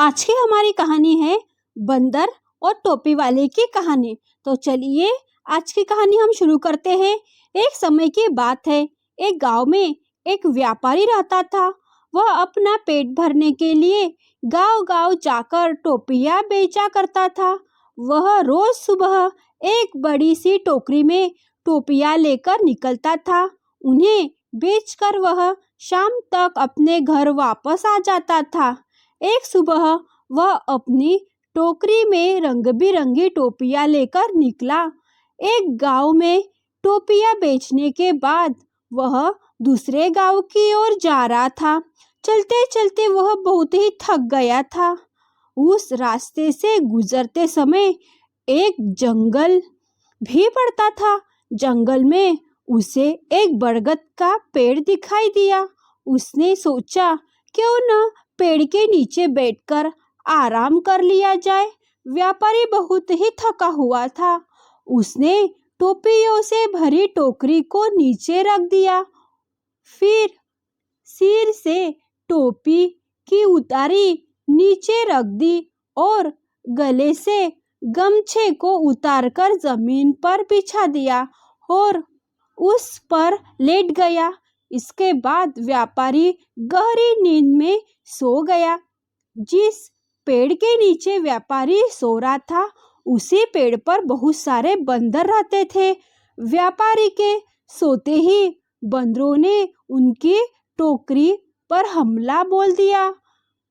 आज की हमारी कहानी है बंदर और टोपी वाले की कहानी। तो चलिए आज की कहानी हम शुरू करते हैं। एक समय की बात है, एक गांव में एक व्यापारी रहता था। वह अपना पेट भरने के लिए गांव-गांव जाकर टोपियां बेचा करता था। वह रोज सुबह एक बड़ी सी टोकरी में टोपियां लेकर निकलता था। उन्हें बेचकर वह शाम तक अपने घर वापस आ जाता था। एक सुबह वह अपनी टोकरी में रंग-बिरंगी टोपियां लेकर निकला। एक गांव में टोपियां बेचने के बाद वह दूसरे गांव की ओर जा रहा था। चलते-चलते वह बहुत ही थक गया था। उस रास्ते से गुजरते समय एक जंगल भी पड़ता था। जंगल में उसे एक बरगद का पेड़ दिखाई दिया। उसने सोचा, क्यों न पेड़ के नीचे बैठकर आराम कर लिया जाए। व्यापारी बहुत ही थका हुआ था। उसने टोपियों से भरी टोकरी को नीचे रख दिया। फिर सिर से टोपी की उतारी नीचे रख दी और गले से गमछे को उतारकर जमीन पर बिछा दिया और उस पर लेट गया। इसके बाद व्यापारी गहरी नींद में सो गया। जिस पेड़ के नीचे व्यापारी सो रहा था, उसी पेड़ पर बहुत सारे बंदर रहते थे। व्यापारी के सोते ही बंदरों ने उनकी टोकरी पर हमला बोल दिया।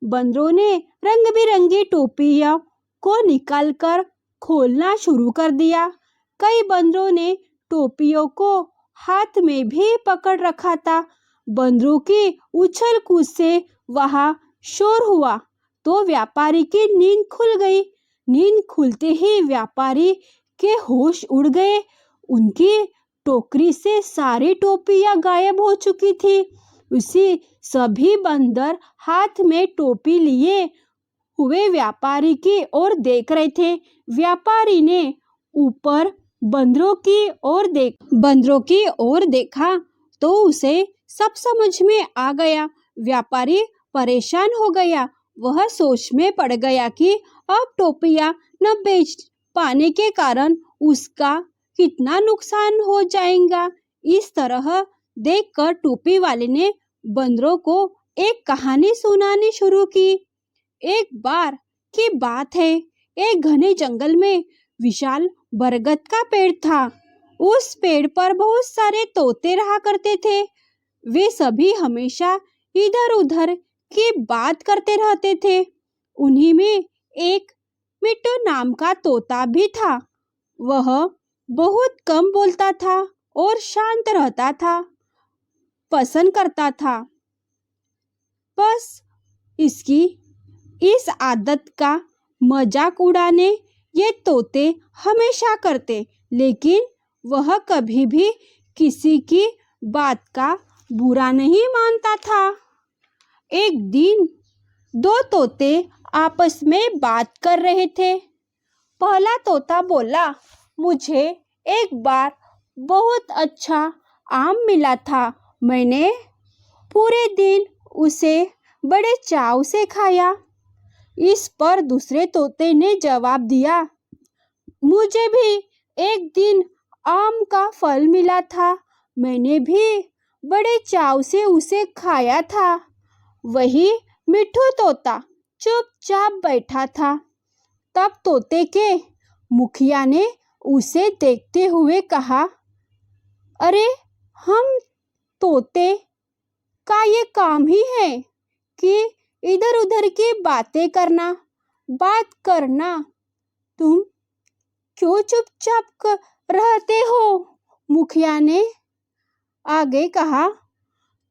बंदरों ने रंग-बिरंगी टोपियों को निकालकर खोलना शुरू कर दिया। कई बंदरों ने टोपियों को हाथ में भी पकड़ रखा था। बंदरों की उछल कूद से वहां शोर हुआ तो व्यापारी की नींद खुल गई। नींद खुलते ही व्यापारी के होश उड़ गए। उनकी टोकरी से सारी टोपियां गायब हो चुकी थी। उसी सभी बंदर हाथ में टोपी लिए हुए व्यापारी की ओर देख रहे थे। व्यापारी ने ऊपर बंदरों की ओर देखा तो उसे सब समझ में आ गया। व्यापारी परेशान हो गया। वह सोच में पड़ गया कि अब टोपियां न बेच पाने के कारण उसका कितना नुकसान हो जाएगा। इस तरह देखकर टोपी वाले ने बंदरों को एक कहानी सुनानी शुरू की। एक बार की बात है, एक घने जंगल में विशाल बरगद का पेड़ था। उस पेड़ पर बहुत सारे तोते रहा करते थे। वे सभी हमेशा इधर-उधर की बात करते रहते थे। उन्हीं में एक मिट्टू नाम का तोता भी था। वह बहुत कम बोलता था और शांत रहता था पसंद करता था। बस इसकी इस आदत का मजाक उड़ाने ये तोते हमेशा करते, लेकिन वह कभी भी किसी की बात का बुरा नहीं मानता था। एक दिन दो तोते आपस में बात कर रहे थे। पहला तोता बोला, मुझे एक बार बहुत अच्छा आम मिला था। मैंने पूरे दिन उसे बड़े चाव से खाया। इस पर दूसरे तोते ने जवाब दिया, मुझे भी एक दिन आम का फल मिला था। मैंने भी बड़े चाव से उसे खाया था। वही मिट्ठू तोता चुपचाप बैठा था। तब तोते के मुखिया ने उसे देखते हुए कहा, अरे हम तोते का ये काम ही है कि इधर-उधर की बातें करना, बात करना। तुम क्यों चुपचाप रहते हो? मुखिया ने आगे कहा,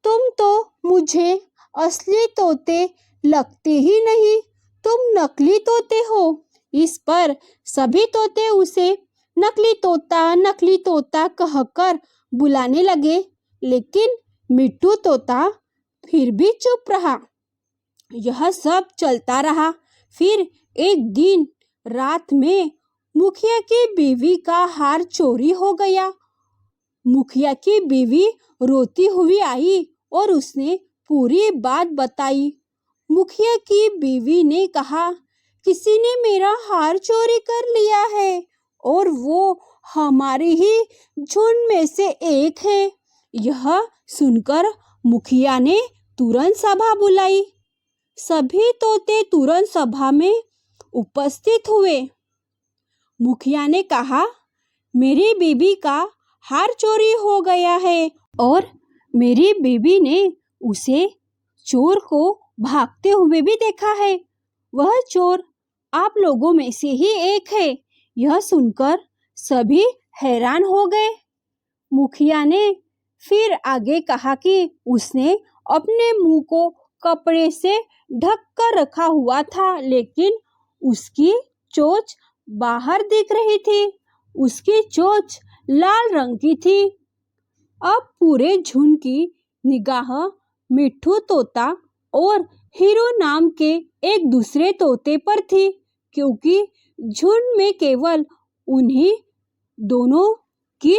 तुम तो मुझे असली तोते लगते ही नहीं, तुम नकली तोते हो। इस पर सभी तोते उसे नकली तोता कहकर बुलाने लगे, लेकिन मिट्टू तोता फिर भी चुप रहा। यह सब चलता रहा। फिर एक दिन रात में मुखिया की बीवी का हार चोरी हो गया। मुखिया की बीवी रोती हुई आई और उसने पूरी बात बताई। मुखिया की बीवी ने कहा, किसी ने मेरा हार चोरी कर लिया है और वो हमारे ही झुंड में से एक है। यह सुनकर मुखिया ने तुरंत सभा बुलाई। सभी तोते तुरंत सभा में उपस्थित हुए। मुखिया ने कहा, मेरी बीबी का हार चोरी हो गया है और मेरी बीबी ने उसे चोर को भागते हुए भी देखा है। वह चोर आप लोगों में से ही एक है। यह सुनकर सभी हैरान हो गए। मुखिया ने फिर आगे कहा कि उसने अपने मुंह को कपड़े से ढक कर रखा हुआ था, लेकिन उसकी चोंच बाहर दिख रही थी। उसकी चोंच लाल रंग की थी। अब पूरे झुंड की निगाह मिट्ठू तोता और हीरो नाम के एक दूसरे तोते पर थी, क्योंकि झुंड में केवल उन्हीं दोनों की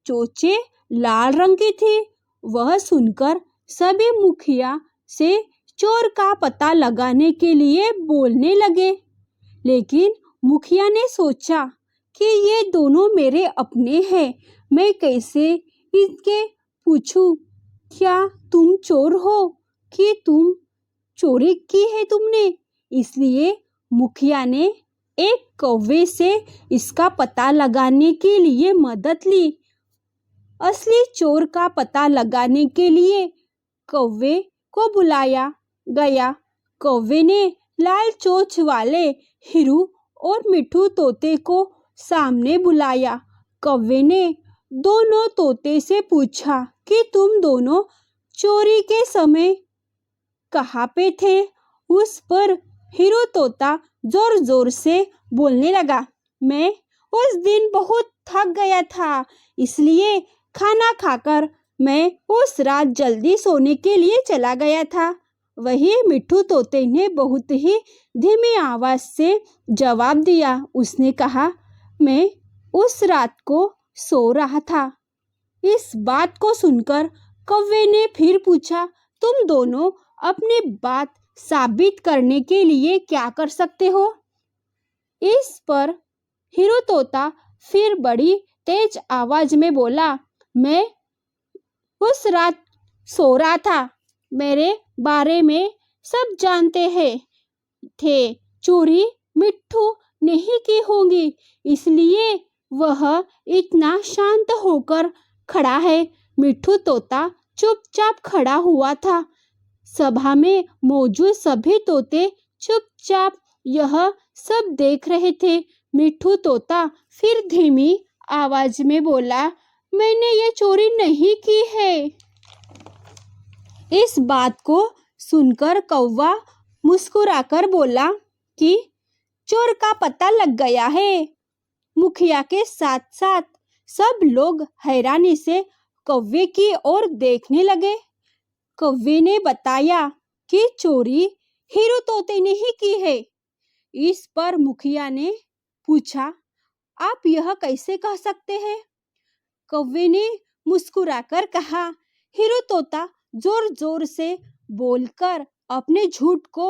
चोंचें लाल रंग की थी। वह सुनकर सभी मुखिया से चोर का पता लगाने के लिए बोलने लगे, लेकिन मुखिया ने सोचा कि ये दोनों मेरे अपने हैं, मैं कैसे इनके पूछूं, क्या तुम चोर हो कि तुम चोरी की है तुमने। इसलिए मुखिया ने एक कौवे से इसका पता लगाने के लिए मदद ली। असली चोर का पता लगाने के लिए कौवे को बुलाया गया। कौवे ने लाल चोंच वाले हीरू और मिट्ठू तोते को सामने बुलाया। कौवे ने दोनों तोते से पूछा कि तुम दोनों चोरी के समय कहाँ पे थे। उस पर हीरो तोता जोर जोर से बोलने लगा, मैं उस दिन बहुत थक गया था, इसलिए खाना खाकर मैं उस रात जल्दी सोने के लिए चला गया था। वही मिट्ठू तोते ने बहुत ही धीमी आवाज से जवाब दिया। उसने कहा, मैं उस रात को सो रहा था। इस बात को सुनकर कौवे ने फिर पूछा, तुम दोनों अपनी बात साबित करने के लिए क्या कर सकते हो। इस पर हीरो तोता फिर बड़ी तेज आवाज में बोला, मैं उस रात सो रहा था, मेरे बारे में सब जानते हैं थे, चोरी मिट्ठू नहीं की होगी, इसलिए वह इतना शांत होकर खड़ा है। मिट्ठू तोता चुपचाप खड़ा हुआ था। सभा में मौजूद सभी तोते चुपचाप यह सब देख रहे थे। मिट्ठू तोता फिर धीमी आवाज में बोला, मैंने ये चोरी नहीं की है। इस बात को सुनकर कौवा मुस्कुराकर बोला कि चोर का पता लग गया है। मुखिया के साथ साथ सब लोग हैरानी से कौवे की ओर देखने लगे। कौवे ने बताया कि चोरी हीरो तोते ने ही की है। इस पर मुखिया ने पूछा, आप यह कैसे कह सकते हैं। कौवे ने मुस्कुराकर कहा, हीरो तोता जोर जोर से बोलकर अपने झूठ को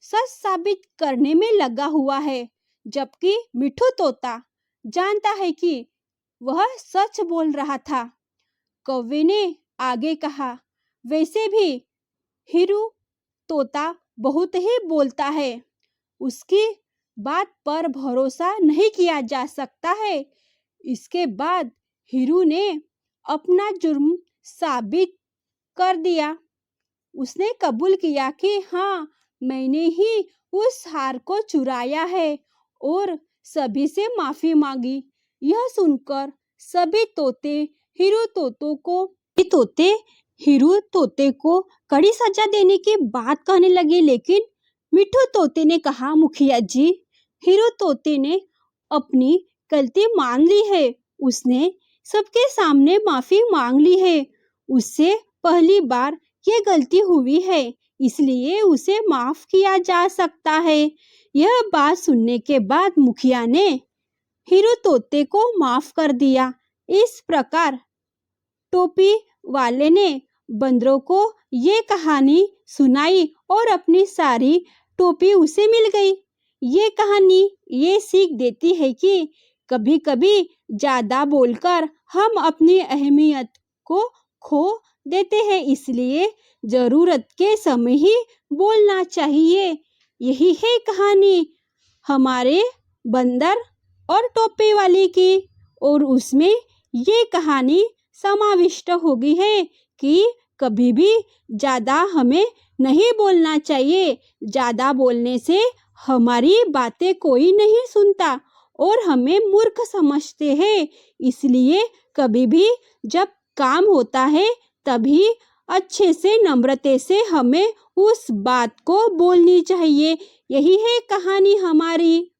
सच साबित करने में लगा हुआ है, जबकि मिट्ठू तोता जानता है कि वह सच बोल रहा था। कौवे ने आगे कहा, वैसे भी हीरो तोता बहुत ही बोलता है, उसकी बात पर भरोसा नहीं किया जा सकता है। इसके बाद हीरू ने अपना जुर्म साबित कर दिया। उसने कबूल किया कि हाँ, मैंने ही उस हार को चुराया है और सभी से माफी मांगी। यह सुनकर सभी तोते हीरू तोते को कड़ी सजा देने की बात कहने लगे, लेकिन मिट्ठू तोते ने कहा, मुखिया जी, हीरू तोते ने अपनी गलती मान ली है। उसने सबके सामने माफी मांग ली है। उससे पहली बार ये गलती हुई है, इसलिए उसे माफ किया जा सकता है। यह बात सुनने के बाद मुखिया ने हीरो तोते को माफ कर दिया। इस प्रकार टोपी वाले ने बंदरों को ये कहानी सुनाई और अपनी सारी टोपी उसे मिल गई। ये कहानी ये सीख देती है कि कभी-कभी ज़्यादा बोलकर हम अपनी अहमियत को खो देते हैं, इसलिए ज़रूरत के समय ही बोलना चाहिए। यही है कहानी हमारे बंदर और टोपी वाले की, और उसमें ये कहानी समाविष्ट हो गई है कि कभी भी ज़्यादा हमें नहीं बोलना चाहिए। ज़्यादा बोलने से हमारी बातें कोई नहीं सुनता और हमें मूर्ख समझते हैं। इसलिए कभी भी जब काम होता है तभी अच्छे से नम्रता से हमें उस बात को बोलनी चाहिए। यही है कहानी हमारी।